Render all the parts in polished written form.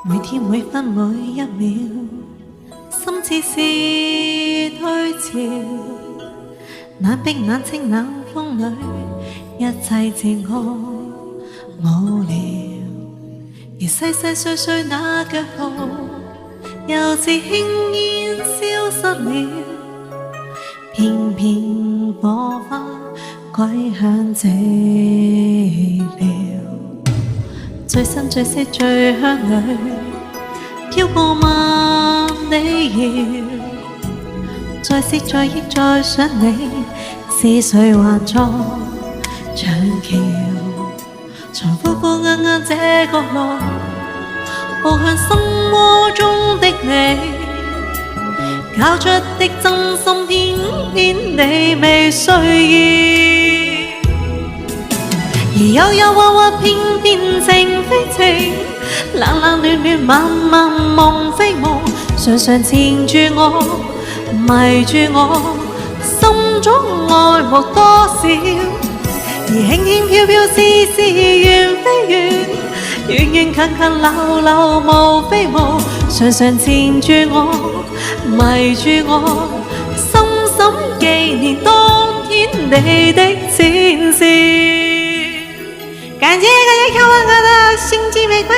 每天每分每一秒，心似是退潮，冷冰冷清冷風裏，一切靜好無聊，而細細碎碎那腳步，又似輕煙消失了，片片火花歸向寂寥。最新最色最香裏，飄過萬里遙。再思再憶再想你，是誰還在長橋？從灰灰暗暗這角落，步向心窩中的你，搞出的真心偏偏你未需要。而幽幽鬱鬱偏偏情非情，冷冷暖暖漫漫夢非夢，常常纏住我，迷住我，心中愛慕多少，而輕輕飄飄絲絲緣非緣，遠遠近近流流無非無，常常纏住我，迷住我，深深紀念當天你的展示。感謝看完我的星際玫瑰，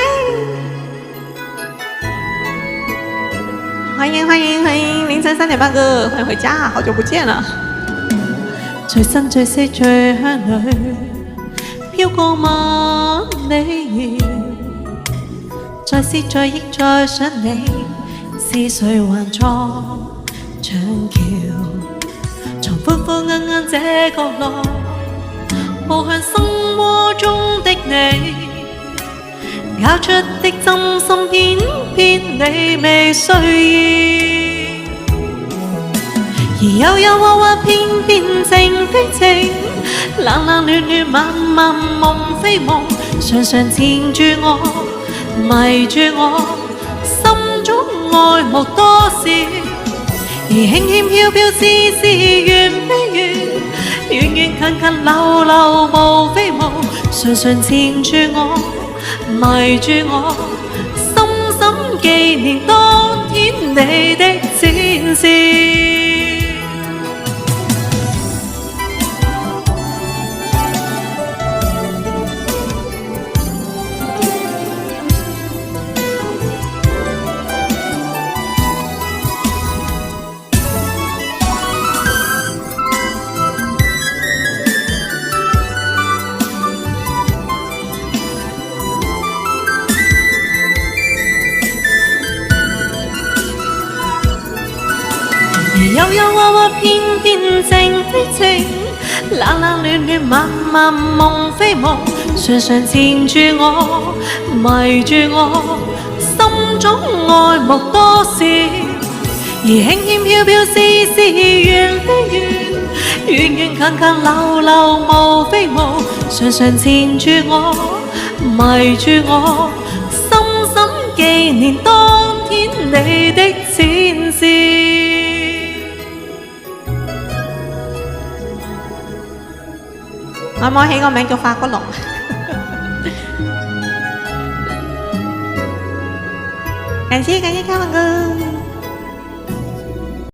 歡迎凌晨3點半哥，歡迎回家，好久不見了。最新最色最香裏，飄過萬里遙。再思再憶再想你，是誰還在長橋？從灰灰暗暗這角落，步向心窩中的你，搞出的真心偏偏你未需要。而幽幽鬱鬱偏偏情非情，冷冷暖暖漫漫夢非夢，常常纏住我，迷住我，心中愛慕多少，而輕輕飄飄絲絲緣非緣，遠遠近近流流無非無，常常纏住我，迷住我，深深紀念當天你的展示。幽幽鬱鬱偏偏情非情，冷冷暖暖漫漫夢非夢，常常纏住我，迷住我，心中愛慕多少，而輕輕飄飄絲絲緣非緣，遠遠近近流流無非無，常常纏住我，迷住我，深深紀念當天你的展示。我冇起個名叫化骨龍，感謝看文哥。